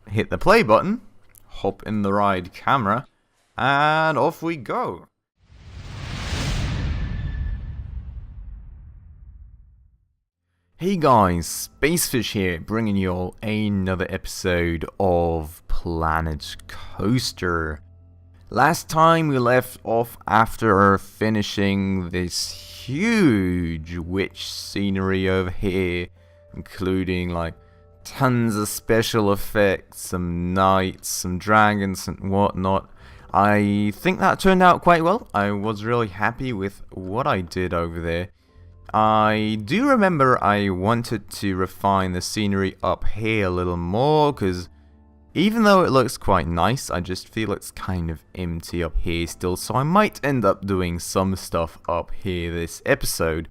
hit the play button, hop in the ride camera, and off we go. Hey guys, Spacefish here, bringing you all another episode of Planet Coaster. Last time we left off after finishing this huge witch scenery over here, including like tons of special effects, some knights, some dragons and whatnot. I think that turned out quite well. I was really happy with what I did over there. I do remember I wanted to refine the scenery up here a little more, because even though it looks quite nice, I just feel it's kind of empty up here still, so I might end up doing some stuff up here this episode.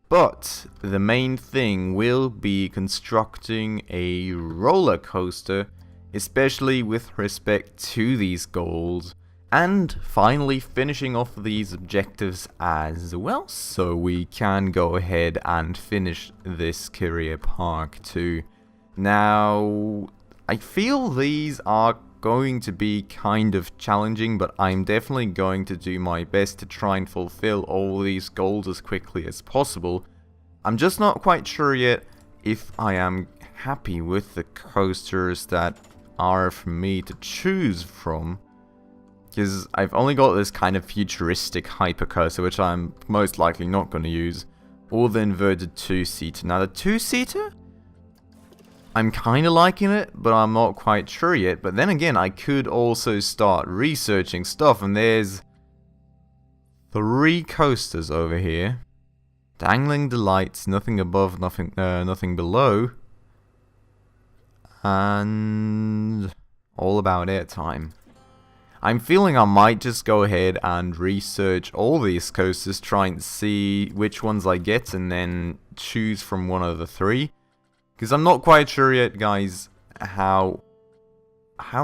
But the main thing will be constructing a roller coaster, especially with respect to these goals, and finally finishing off these objectives as well, so we can go ahead and finish this career park too. Now, I feel these are going to be kind of challenging, but I'm definitely going to do my best to try and fulfill all these goals as quickly as possible. I'm just not quite sure yet if I am happy with the coasters that are for me to choose from, because I've only got this kind of futuristic hypercoaster, which I'm most likely not going to use, or the inverted two-seater. Now the two-seater, I'm kind of liking it, but I'm not quite sure yet. But then again, I could also start researching stuff, and there's 3 coasters over here. Dangling Delights, nothing above, nothing below, and All About Airtime. I'm feeling I might just go ahead and research all these coasters, try and see which ones I get, and then choose from one of the 3. Because I'm not quite sure yet, guys, how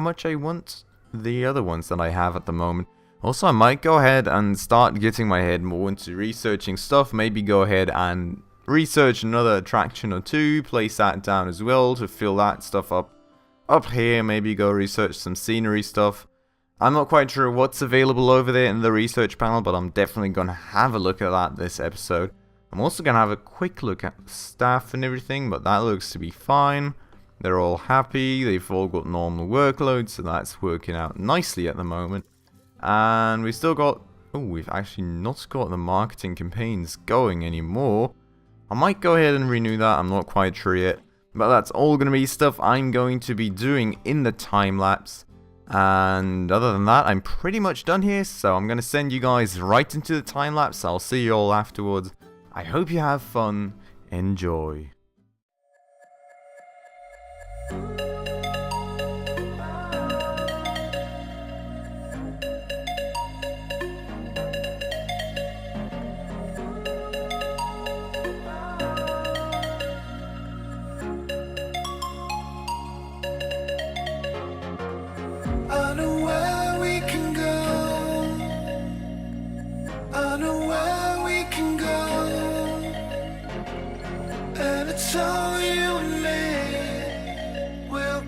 much I want the other ones that I have at the moment. Also, I might go ahead and start getting my head more into researching stuff. Maybe go ahead and research another attraction or 2, place that down as well to fill that stuff up here. Maybe go research some scenery stuff. I'm not quite sure what's available over there in the research panel, but I'm definitely going to have a look at that this episode. I'm also going to have a quick look at the staff and everything, but that looks to be fine. They're all happy, they've all got normal workloads, so that's working out nicely at the moment. And we've still got... oh, we've actually not got the marketing campaigns going anymore. I might go ahead and renew that, I'm not quite sure yet. But that's all going to be stuff I'm going to be doing in the time-lapse. And other than that, I'm pretty much done here, so I'm going to send you guys right into the time-lapse. I'll see you all afterwards. I hope you have fun. Enjoy. It's all you and me. We'll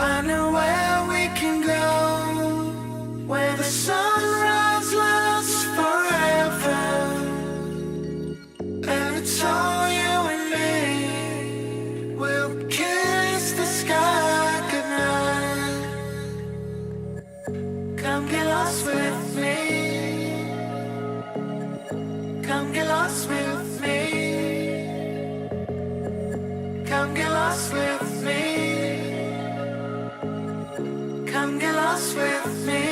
I know where we can go, where the sunrise lasts forever, and it's all you and me. We'll kiss the sky goodnight. Come get lost with me. Come get lost with me. Come get lost with me. Come get lost with me.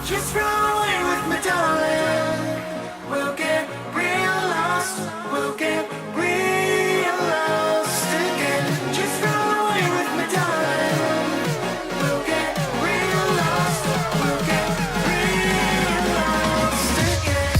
Just run away with me, darling. We'll get real lost. We'll get real lost again. Just run away with me, darling. We'll get real lost. We'll get real lost again.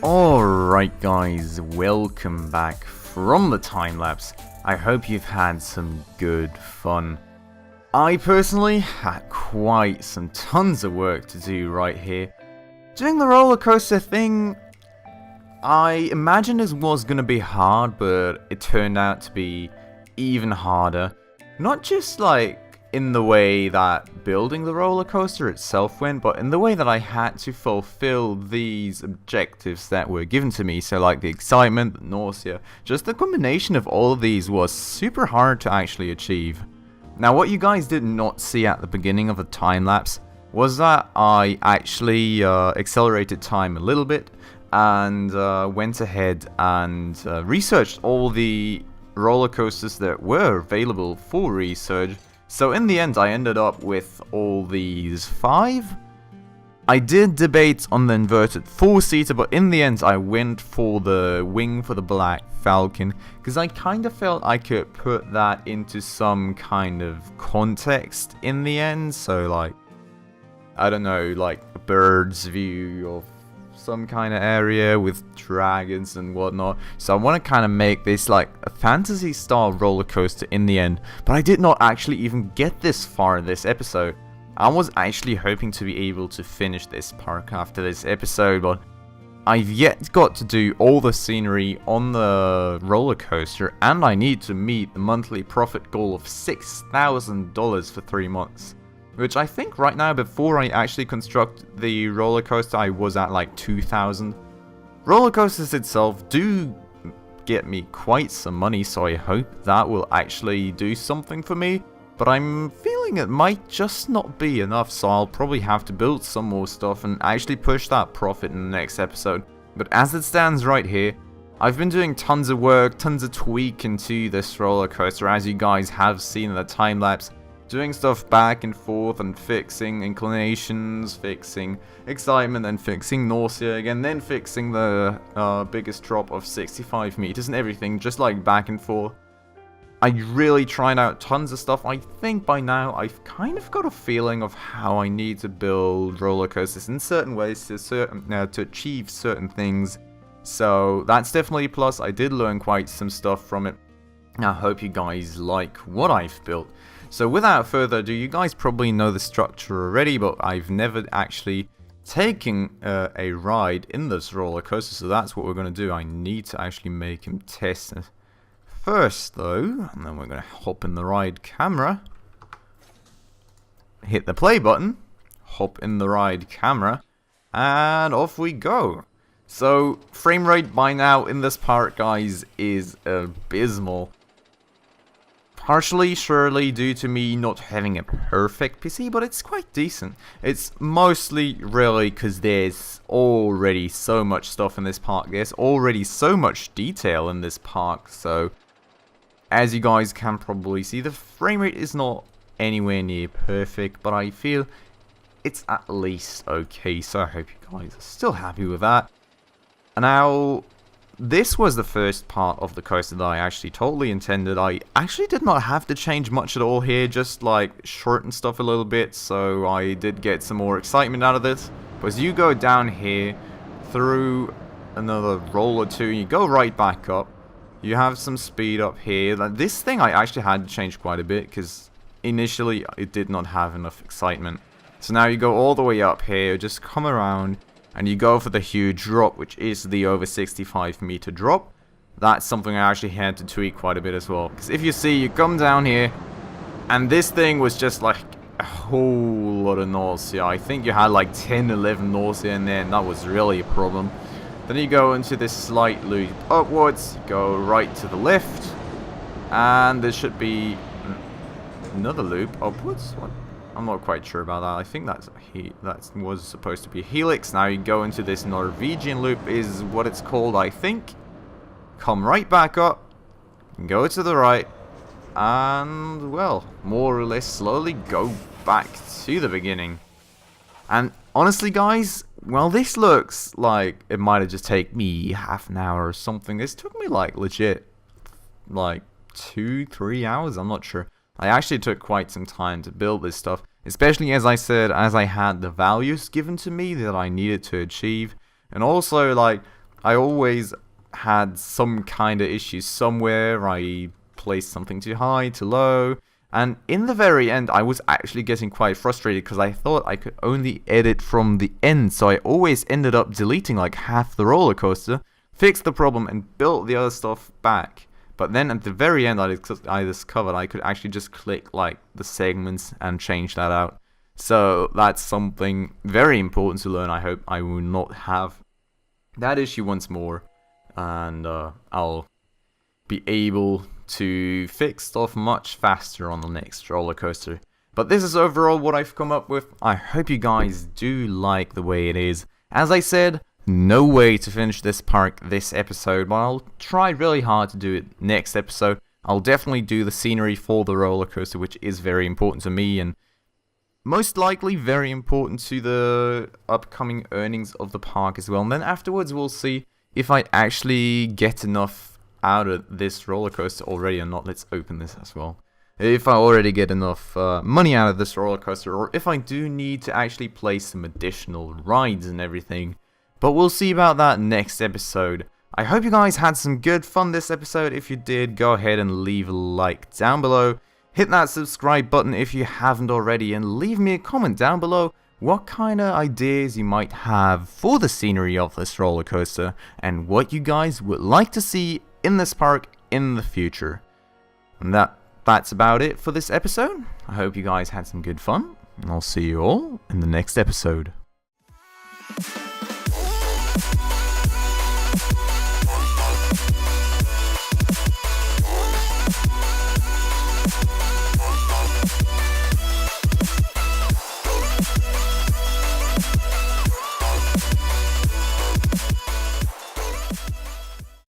Alright guys, welcome back from the time lapse. I hope you've had some good fun. I personally had quite some tons of work to do right here. Doing the roller coaster thing, I imagined it was gonna be hard, but it turned out to be even harder. Not just like in the way that building the roller coaster itself went, but in the way that I had to fulfill these objectives that were given to me. So like the excitement, the nausea, just the combination of all of these was super hard to actually achieve. Now what you guys did not see at the beginning of the time lapse was that I actually accelerated time a little bit and went ahead and researched all the roller coasters that were available for research. So in the end I ended up with all these 5. I did debate on the inverted 4-seater, but in the end I went for the wing for the Black Falcon, because I kind of felt I could put that into some kind of context in the end. So like, I don't know, like a bird's view of some kind of area with dragons and whatnot. So I want to kind of make this like a fantasy style roller coaster in the end. But I did not actually even get this far in this episode. I was actually hoping to be able to finish this park after this episode, but I've yet got to do all the scenery on the roller coaster, and I need to meet the monthly profit goal of $6,000 for 3 months. Which I think right now, before I actually construct the roller coaster, I was at like 2,000. Roller coasters itself do get me quite some money, so I hope that will actually do something for me. But I'm feeling it might just not be enough, so I'll probably have to build some more stuff and actually push that profit in the next episode. But as it stands right here, I've been doing tons of work, tons of tweaking to this roller coaster, as you guys have seen in the time lapse. Doing stuff back and forth and fixing inclinations, fixing excitement, and fixing nausea again, then fixing the biggest drop of 65 meters and everything, just like back and forth. I really tried out tons of stuff. I think by now I've kind of got a feeling of how I need to build roller coasters in certain ways to achieve certain things. So that's definitely a plus. I did learn quite some stuff from it. I hope you guys like what I've built. So without further ado, you guys probably know the structure already, but I've never actually taken a ride in this roller coaster. So that's what we're going to do. I need to actually make him test it first though, and then we're going to hop in the ride camera, hit the play button, hop in the ride camera, and off we go. So frame rate by now in this part, guys, is abysmal. Partially surely due to me not having a perfect PC, but it's quite decent. It's mostly really because there's already so much stuff in this park, there's already so much detail in this park, so as you guys can probably see, the frame rate is not anywhere near perfect, but I feel it's at least okay, so I hope you guys are still happy with that. And now, this was the first part of the coaster that I actually totally intended. I actually did not have to change much at all here, just like shorten stuff a little bit, so I did get some more excitement out of this. But as you go down here, through another roll or two, you go right back up. You have some speed up here. This thing I actually had to change quite a bit because initially it did not have enough excitement. So now you go all the way up here, just come around, and you go for the huge drop, which is the over 65 meter drop. That's something I actually had to tweak quite a bit as well. Because if you see, you come down here, and this thing was just like a whole lot of nausea. I think you had like 10, 11 nausea in there, and that was really a problem. Then you go into this slight loop upwards, go right to the left, and there should be another loop upwards. What? I'm not quite sure about that. I think that was supposed to be a helix. Now you go into this Norwegian loop is what it's called, I think. Come right back up, go to the right, and well, more or less slowly go back to the beginning. And honestly, guys, well, this looks like it might have just taken me half an hour or something. This took me like legit like 2-3 hours, I'm not sure. I actually took quite some time to build this stuff, especially as I said, as I had the values given to me that I needed to achieve. And also, like, I always had some kind of issues somewhere. I placed something too high, too low. And in the very end, I was actually getting quite frustrated because I thought I could only edit from the end. So I always ended up deleting like half the roller coaster, fixed the problem, and built the other stuff back. But then at the very end, I discovered I could actually just click like the segments and change that out. So that's something very important to learn. I hope I will not have that issue once more. And I'll be able to fix stuff much faster on the next roller coaster. But this is overall what I've come up with. I hope you guys do like the way it is. As I said, no way to finish this park this episode, but I'll try really hard to do it next episode. I'll definitely do the scenery for the roller coaster, which is very important to me and most likely very important to the upcoming earnings of the park as well. And then afterwards we'll see if I actually get enough out of this roller coaster already or not. Let's open this as well. If I already get enough money out of this roller coaster, or if I do need to actually place some additional rides and everything. But we'll see about that next episode. I hope you guys had some good fun this episode. If you did, go ahead and leave a like down below. Hit that subscribe button if you haven't already, and leave me a comment down below what kind of ideas you might have for the scenery of this roller coaster and what you guys would like to see in this park in the future. And that's about it for this episode. I hope you guys had some good fun, and I'll see you all in the next episode.